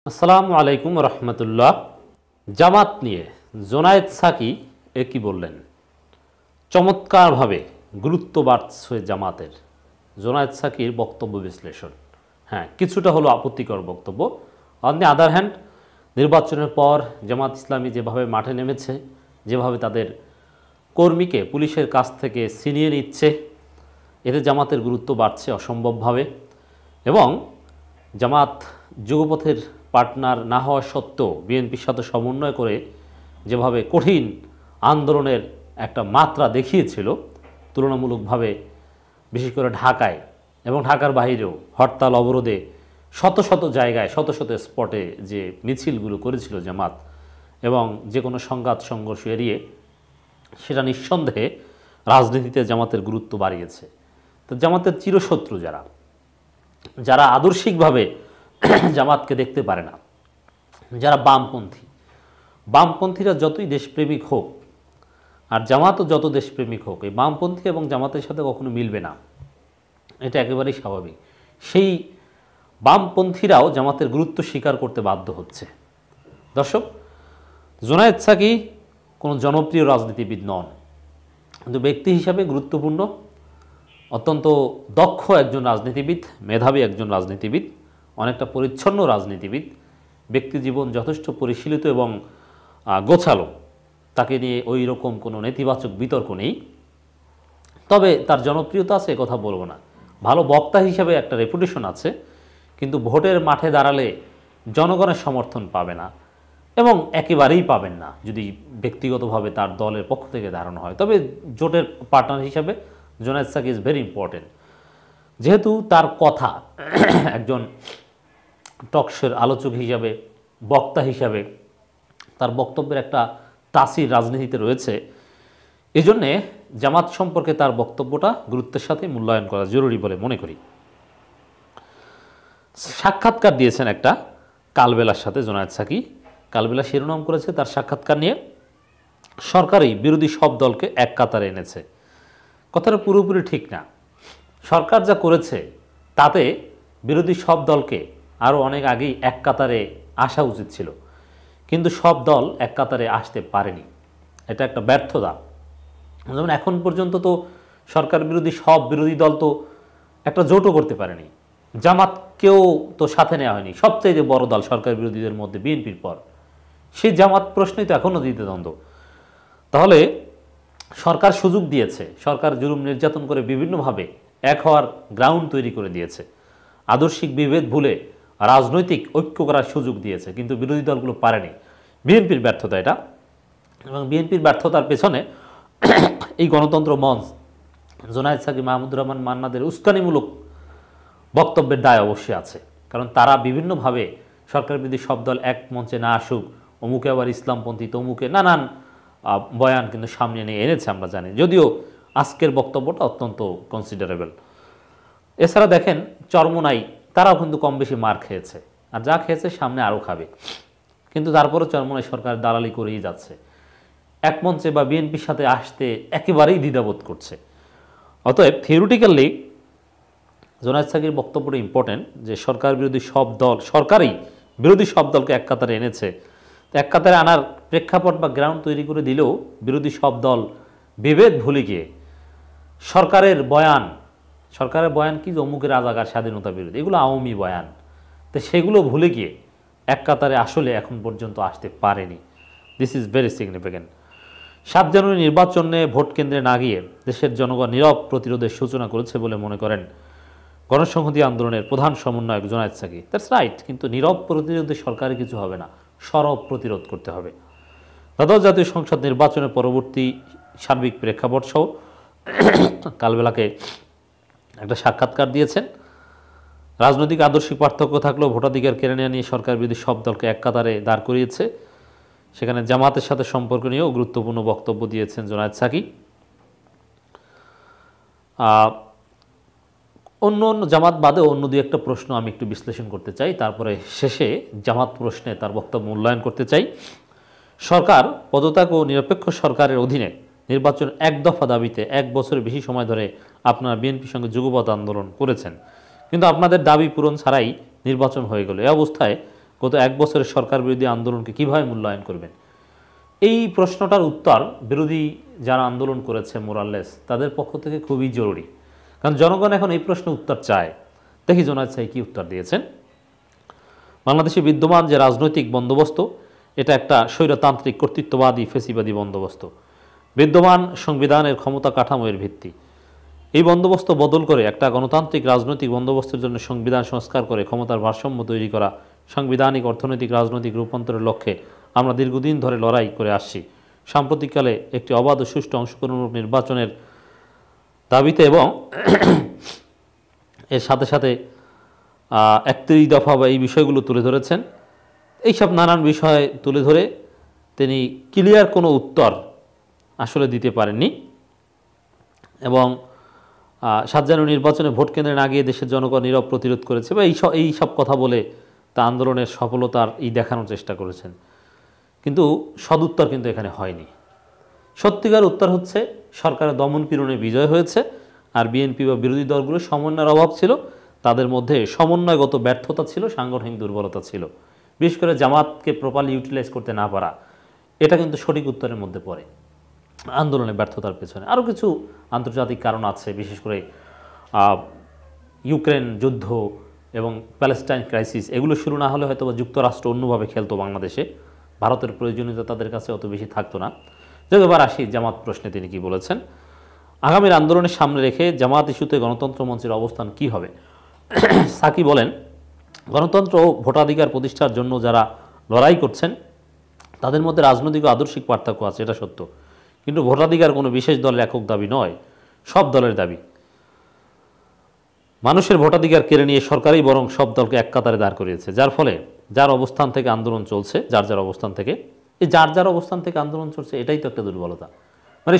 আসসালামু আলাইকুম রহমতুল্লাহ। জামাত নিয়ে জোনায়েদ সাকি কি বললেন? চমৎকারভাবে গুরুত্ব বাড়ছে জামাতের। জোনায়েদ সাকির বক্তব্য বিশ্লেষণ, হ্যাঁ, কিছুটা হলো আপত্তিকর বক্তব্য। অন দি আদার হ্যান্ড, নির্বাচনের পর জামাত ইসলামী যেভাবে মাঠে নেমেছে, যেভাবে তাদের কর্মীকে পুলিশের কাছ থেকে ছিনিয়ে নিচ্ছে, এতে জামাতের গুরুত্ব বাড়ছে অসম্ভবভাবে। এবং জামাত যুগপথের পার্টনার না হওয়া সত্ত্বেও বিএনপির সাথে সমন্বয় করে যেভাবে কঠিন আন্দোলনের একটা মাত্রা দেখিয়েছিল, তুলনামূলকভাবে বিশেষ করে ঢাকায় এবং ঢাকার বাইরেও হরতাল অবরোধে শত শত জায়গায় শত শত স্পটে যে মিছিলগুলো করেছিল জামাত, এবং যে কোনো সংঘাত সংঘর্ষ এড়িয়ে, সেটা নিঃসন্দেহে রাজনীতিতে জামাতের গুরুত্ব বাড়িয়েছে। তো জামাতের চিরশত্রু যারা আদর্শিকভাবে জামাতকে দেখতে পারে না, যারা বামপন্থীরা যতই দেশপ্রেমিক হোক আর জামাতও যত দেশপ্রেমিক হোক, এই বামপন্থী এবং জামাতের সাথে কখনো মিলবে না, এটা একেবারেই স্বাভাবিক। সেই বামপন্থীরাও জামাতের গুরুত্ব স্বীকার করতে বাধ্য হচ্ছে। দর্শক, জোনায়েদ সাকি কোনো জনপ্রিয় রাজনীতিবিদ নন, কিন্তু ব্যক্তি হিসাবে গুরুত্বপূর্ণ, অত্যন্ত দক্ষ একজন রাজনীতিবিদ, মেধাবী একজন রাজনীতিবিদ, অনেকটা পরিচ্ছন্ন রাজনীতিবিদ। ব্যক্তি জীবন যথেষ্ট পরিশীলিত এবং গোছালো, তাকে নিয়ে ওই রকম কোনো নেতিবাচক বিতর্ক নেই। তবে তার জনপ্রিয়তা আছে কথা বলবো না, ভালো বক্তা হিসাবে একটা রেপুটেশন আছে, কিন্তু ভোটের মাঠে দাঁড়ালে জনগণের সমর্থন পাবে না এবং একেবারেই পাবেন না যদি ব্যক্তিগতভাবে তার দলের পক্ষ থেকে দাঁড়ানো হয়। তবে জোটের পার্টনার হিসাবে Zonayed Saki is very important, যেহেতু তার কথা একজন টকশোর আলোচক হিসাবে, বক্তা হিসাবে তার বক্তব্যের একটা তাসির রাজনীতিতে রয়েছে। এজন্যে জামাত সম্পর্কে তার বক্তব্যটা গুরুত্বের সাথে মূল্যায়ন করা জরুরি বলে মনে করি। সাক্ষাৎকার দিয়েছেন একটা কালবেলার সাথে জোনায়েদ সাকি। কালবেলা শিরোনাম করেছে তার সাক্ষাৎকার নিয়ে, সরকারই বিরোধী সব দলকে এক কাতারে এনেছে। কথাটা পুরোপুরি ঠিক না। সরকার যা করেছে তাতে বিরোধী সব দলকে আরও অনেক আগেই এক কাতারে আসা উচিত ছিল, কিন্তু সব দল এক কাতারে আসতে পারেনি। এটা একটা ব্যর্থতা। যেমন এখন পর্যন্ত তো সরকার বিরোধী সব বিরোধী দল তো একটা জোটও করতে পারেনি, জামাতকেও তো সাথে নেওয়া হয়নি। সবচেয়ে বড় দল সরকার বিরোধীদের মধ্যে বিএনপির পর, সেই জামাত প্রশ্নই তো এখনও দ্বিধাদ্বন্দ্ব। তাহলে সরকার সুযোগ দিয়েছে, সরকার জুলুম নির্যাতন করে বিভিন্নভাবে এক হওয়ার গ্রাউন্ড তৈরি করে দিয়েছে, আদর্শিক বিভেদ ভুলে রাজনৈতিক ঐক্য করার সুযোগ দিয়েছে, কিন্তু বিরোধী দলগুলো পারেনি। বিএনপির ব্যর্থতা এটা, এবং বিএনপির ব্যর্থতার পেছনে এই গণতন্ত্র মঞ্চ, জোনায়েদ সাকি, মাহমুদুর রহমান মান্নাদের উস্কানিমূলক বক্তব্যের দায় অবশ্যই আছে। কারণ তারা বিভিন্নভাবে সরকার বিরোধী সব দল এক মঞ্চে না আসুক, অমুকে আবার ইসলামপন্থী, তমুকে নানান বয়ান কিন্তু সামনে নিয়ে এনেছে আমরা জানি, যদিও আজকের বক্তব্যটা অত্যন্ত কনসিডারেবল। এছাড়া দেখেন চরমোনাই, তারাও কিন্তু কম বেশি মার খেয়েছে, আর যা খেয়েছে সামনে আরও খাবে, কিন্তু তারপরও চরমোনাই সরকার দালালি করেই যাচ্ছে, এক মঞ্চে বা বিএনপির সাথে আসতে একেবারেই দ্বিধাবোধ করছে। অতএব থিওরিটিক্যালি জোনায়েদ সাকির বক্তব্যটা ইম্পর্টেন্ট, যে সরকার বিরোধী সব দল, সরকারই বিরোধী সব দলকে এক কাতারে এনেছে। এক কাতারে আনার প্রেক্ষাপট বা গ্রাউন্ড তৈরি করে দিলেও বিরোধী সব দল বিভেদ ভুলে গিয়ে সরকারের বয়ান কি, অমুকের রাজাকার, স্বাধীনতা বিরোধী, এগুলো আওয়ামী বয়ান, তো সেগুলো ভুলে গিয়ে এক কাতারে আসলে এখন পর্যন্ত আসতে পারেনি। This is very significant. 7 জানুয়ারি নির্বাচনে ভোট কেন্দ্রে না গিয়ে দেশের জনগণ নীরব প্রতিরোধের সূচনা করেছে বলে মনে করেন গণসংহতি আন্দোলনের প্রধান সমন্বয়ক জোনায়েদ সাকি। দ্যাটস রাইট, কিন্তু নীরব প্রতিরোধে সরকারের কিছু হবে না, সরব প্রতিরোধ করতে হবে। দ্বাদশ জাতীয় সংসদ নির্বাচনের পরবর্তী সার্বিক প্রেক্ষাপট সহ কালবেলাকে একটা সাক্ষাৎকার দিয়েছেন। রাজনৈতিক আদর্শিক পার্থক্য থাকলেও ভোটাধিকার কেড়ে নেওয়া নিয়ে সরকার বিরোধী সব দলকে এক কাতারে দাঁড় করিয়েছে। সেখানে জামাতের সাথে সম্পর্ক নিয়েও গুরুত্বপূর্ণ বক্তব্য দিয়েছেন জোনায়েদ সাকি। অন্য জামাত বাদেও অন্য দুই একটা প্রশ্ন আমি একটু বিশ্লেষণ করতে চাই, তারপরে শেষে জামাত প্রশ্নে তার বক্তব্য মূল্যায়ন করতে চাই। সরকার পদত্যাগ ও নিরপেক্ষ সরকারের অধীনে নির্বাচন এক দফা দাবিতে 1 বছরের বেশি সময় ধরে আপনারা বিএনপির সঙ্গে যুগপৎ আন্দোলন করেছেন, কিন্তু আপনাদের দাবি পূরণ ছাড়াই নির্বাচন হয়ে গেল। এই অবস্থায় গত 1 বছরের সরকার বিরোধী আন্দোলনকে কিভাবে মূল্যায়ন করবেন? এই প্রশ্নটার উত্তর বিরোধী যারা আন্দোলন করেছে মোরাললেস তাদের পক্ষ থেকে খুবই জরুরি, কারণ জনগণ এখন এই প্রশ্নের উত্তর চায়। দেখি জোনায়েদ সাকি কী উত্তর দিয়েছেন। বাংলাদেশে বিদ্যমান যে রাজনৈতিক বন্দোবস্ত, এটা একটা স্বৈরতান্ত্রিক কর্তৃত্ববাদী ফেসিবাদী বন্দোবস্ত। বিদ্যমান সংবিধানের ক্ষমতা কাঠামো এর ভিত্তি। এই বন্দোবস্ত বদল করে একটা গণতান্ত্রিক রাজনৈতিক বন্দোবস্তের জন্য সংবিধান সংস্কার করে ক্ষমতার ভারসাম্য তৈরি করা, সাংবিধানিক অর্থনৈতিক রাজনৈতিক রূপান্তরের লক্ষ্যে আমরা দীর্ঘদিন ধরে লড়াই করে আসছি। সাম্প্রতিককালে একটি অবাধ ও সুষ্ঠু অংশগ্রহণমূলক নির্বাচনের দাবিতে এবং এর সাথে সাথে 31 দফা বা এই বিষয়গুলো তুলে ধরেছেন। এইসব নানান বিষয় তুলে ধরে তিনি ক্লিয়ার কোনো উত্তর আসলে দিতে পারেননি এবং 7 জানুয়ারি নির্বাচনে ভোট কেন্দ্রে না গিয়ে দেশের জনগণ নীরব প্রতিরোধ করেছে বা এই সব কথা বলে তা আন্দোলনের সফলতার দেখানোর চেষ্টা করেছেন। কিন্তু সদুত্তর কিন্তু এখানে হয়নি। সত্যিকার উত্তর হচ্ছে সরকারের দমনপীড়নে বিজয় হয়েছে, আর বিএনপি বা বিরোধী দলগুলোর সমন্বয়ের অভাব ছিল, তাদের মধ্যে সমন্বয়গত ব্যর্থতা ছিল, সাংগঠনিক দুর্বলতা ছিল, বিশেষ করে জামাতকে প্রপারলি ইউটিলাইজ করতে না পারা। এটা কিন্তু সঠিক উত্তরের মধ্যে পড়ে আন্দোলনের ব্যর্থতার পেছনে। আরও কিছু আন্তর্জাতিক কারণ আছে, বিশেষ করে ইউক্রেন যুদ্ধ এবং প্যালেস্টাইন ক্রাইসিস। এগুলো শুরু না হলে হয়তো যুক্তরাষ্ট্র অন্যভাবে খেলতো বাংলাদেশে, ভারতের প্রয়োজনীয়তা তাদের কাছে অত বেশি থাকতো না। যাই এবার আসি জামাত প্রশ্নে তিনি কি বলেছেন। আগামীর আন্দোলনের সামনে রেখে জামাত ইস্যুতে গণতন্ত্র মঞ্চের অবস্থান কি হবে? সাকি বলেন, গণতন্ত্র ও ভোটাধিকার প্রতিষ্ঠার জন্য যারা লড়াই করছেন তাদের মধ্যে রাজনৈতিক ও আদর্শিক পার্থক্য আছে, এটা সত্য, কিন্তু ভোটাধিকার কোনো বিশেষ দলের একক দাবি নয়, সব দলের দাবি। মানুষের ভোটাধিকার কেড়ে নিয়ে সরকারই বরং সব দলকে এক কাতারে দাঁড় করিয়েছে, যার ফলে যার অবস্থান থেকে আন্দোলন চলছে, যার অবস্থান থেকে যার অবস্থান থেকে আন্দোলন চলছে, এটাই তো একটা দুর্বলতা। মানে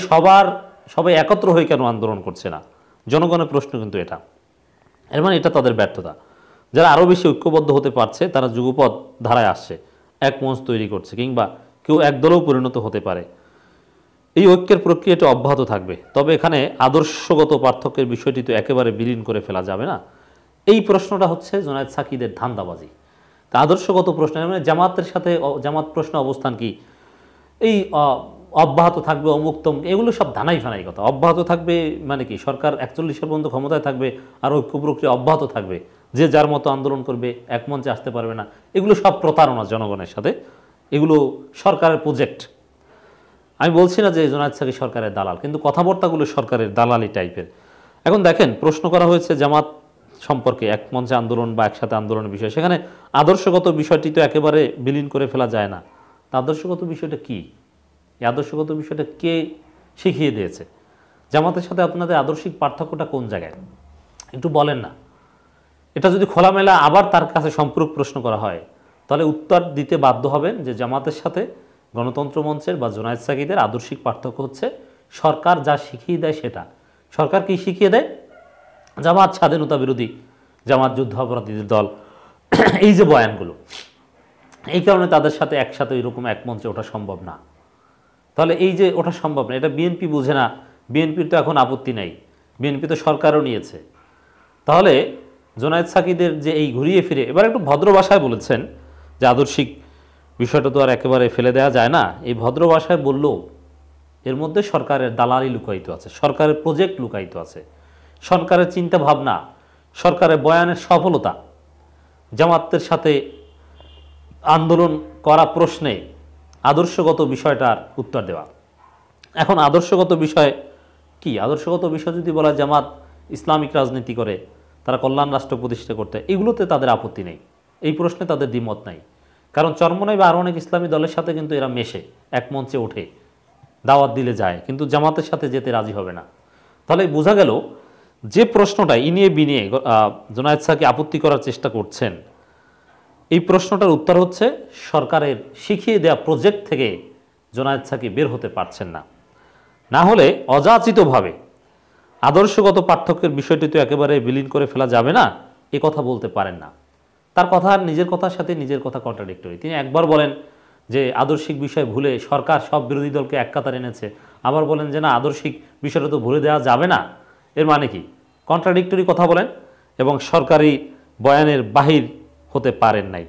সবাই একত্র হয়ে কেন আন্দোলন করছে না, জনগণের প্রশ্ন কিন্তু এটা। এর মানে এটা তাদের ব্যর্থতা। যারা আরও বেশি ঐক্যবদ্ধ হতে পারছে তারা যুগপৎ ধারায় আসছে, এক মঞ্চ তৈরি করছে, কিংবা কেউ একদলেও পরিণত হতে পারে। এই ঐক্যের প্রক্রিয়াটি অব্যাহত থাকবে, তবে এখানে আদর্শগত পার্থক্যের বিষয়টি তো একেবারে বিলীন করে ফেলা যাবে না। এই প্রশ্নটা হচ্ছে জোনায়েদ সাকিদের ধান্দাবাজি। তা আদর্শগত প্রশ্ন মানে জামাতের সাথে জামাত প্রশ্ন অবস্থান কি, এই অব্যাহত থাকবে অমুক্তম, এগুলো সব ধানাই ফানাই কথা। অব্যাহত থাকবে মানে কি, সরকার 41 পর্যন্ত ক্ষমতায় থাকবে আর ঐক্য প্রক্রিয়া অব্যাহত থাকবে, যে যার মতো আন্দোলন করবে, এক মঞ্চে আসতে পারবে না। এগুলো সব প্রতারণা জনগণের সাথে, এগুলো সরকারের প্রজেক্ট। আমি বলছি না যে জোনায়েদ সাকি সরকারের দালাল, কিন্তু কথাবার্তাগুলো সরকারের দালালি টাইপের। এখন দেখেন, প্রশ্ন করা হয়েছে জামাত সম্পর্কে এক মঞ্চে আন্দোলন বা একসাথে আন্দোলনের বিষয়, সেখানে আদর্শগত বিষয়টি তো একেবারে বিলীন করে ফেলা যায় না। তা আদর্শগত বিষয়টা কি? এই আদর্শগত বিষয়টা কে শিখিয়ে দিয়েছে? জামাতের সাথে আপনাদের আদর্শিক পার্থক্যটা কোন জায়গায় একটু বলেন না। এটা যদি খোলামেলা আবার তার কাছে সম্পূরক প্রশ্ন করা হয়, তাহলে উত্তর দিতে বাধ্য হবেন যে জামাতের সাথে গণতন্ত্র মঞ্চের বা জোনায়েদ সাকিদের আদর্শিক পার্থক্য হচ্ছে সরকার যা শিখিয়ে দেয় সেটা। সরকার কি শিখিয়ে দেয়? জামাত স্বাধীনতা বিরোধী, জামাত যুদ্ধাপরাধীদের দল, এই যে বয়ানগুলো, এই কারণে তাদের সাথে একসাথে এরকম এক মঞ্চে ওঠা সম্ভব না। তাহলে এই যে ওঠা সম্ভব না, এটা বিএনপি বুঝে না। বিএনপির তো এখন আপত্তি নেই, বিএনপি তো সরকারও নিয়েছে। তাহলে জোনায়েদ সাকিদের যে এই ঘুরিয়ে ফিরে, এবার একটু ভদ্র ভাষায় বলেছেন যে আদর্শিক বিষয়টা তো আর একেবারে ফেলে দেওয়া যায় না। এই ভদ্র ভাষায় বললেও এর মধ্যে সরকারের দালালি লুকায়িত আছে, সরকারের প্রজেক্ট লুকায়িত আছে, সরকারের চিন্তা ভাবনা, সরকারের বয়ানের সফলতা, জামাতের সাথে আন্দোলন করা প্রশ্নে আদর্শগত বিষয়টার উত্তর দেওয়া। এখন আদর্শগত বিষয় কি? আদর্শগত বিষয় যদি বলা জামাত ইসলামিক রাজনীতি করে, তারা কল্যাণ রাষ্ট্র প্রতিষ্ঠা করতে, এগুলোতে তাদের আপত্তি নেই, এই প্রশ্নে তাদের দ্বিমত নাই। কারণ চরমনাই বা আরও অনেক ইসলামী দলের সাথে কিন্তু এরা মেশে, এক মঞ্চে ওঠে, দাওয়াত দিলে যায়, কিন্তু জামাতের সাথে যেতে রাজি হবে না। তাহলে বোঝা গেল যে প্রশ্নটা ইনিয়ে বিনিয়ে জোনায়েদ সাকি আপত্তি করার চেষ্টা করছেন, এই প্রশ্নটার উত্তর হচ্ছে সরকারের শিখিয়ে দেওয়া প্রজেক্ট থেকে জোনায়েদ সাকি বের হতে পারছেন না। না হলে অযাচিতভাবে আদর্শগত পার্থক্যের বিষয়টি তো একেবারে বিলীন করে ফেলা যাবে না, এ কথা বলতে পারেন না। তার কথা নিজের কথার সাথে নিজের কথা কন্ট্রাডিক্টরি। তিনি একবার বলেন যে আদর্শিক বিষয় ভুলে সরকার সব বিরোধী দলকে এক কাতারে এনেছে, আবার বলেন যে না আদর্শিক বিষয়টা তো ভুলে দেওয়া যাবে না। এর মানে কি? কন্ট্রাডিক্টরি কথা বলেন এবং সরকারি বয়ানের বাহির হতে পারেন নাই।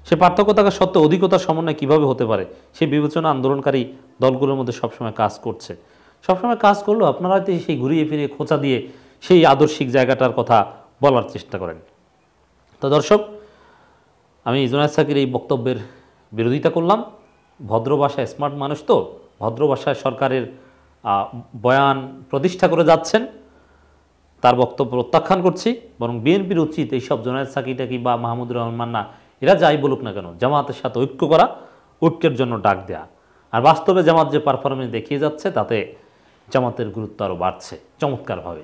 সে পার্থক্য থাকা সত্ত্বেও অধিকতার সমন্বয় কীভাবে হতে পারে সে বিবেচনা আন্দোলনকারী দলগুলোর মধ্যে সবসময় কাজ করছে। সবসময় কাজ করলেও আপনারা হয়তো সেই ঘুরিয়ে ফিরিয়ে খোঁচা দিয়ে সেই আদর্শিক জায়গাটার কথা বলার চেষ্টা করেন। তো দর্শক, আমি জুনায়েদ সাকির এই বক্তব্যের বিরোধিতা করলাম। ভদ্র ভাষায় স্মার্ট মানুষ, তো ভদ্র ভাষায় সরকারের বয়ান প্রতিষ্ঠা করে যাচ্ছেন, তার বক্তব্য প্রত্যাখ্যান করছি। বরং বিএনপির উচিত এইসব জুনায়েদ সাকিটাকি বা মাহমুদুর রহমান মান্না এরা যাই বলুক না কেন, জামাতের সাথে ঐক্য করা, ঐক্যের জন্য ডাক দেয়া। আর বাস্তবে জামাত যে পারফরমেন্স দেখিয়ে যাচ্ছে তাতে জামাতের গুরুত্ব আরও বাড়ছে চমৎকারভাবে।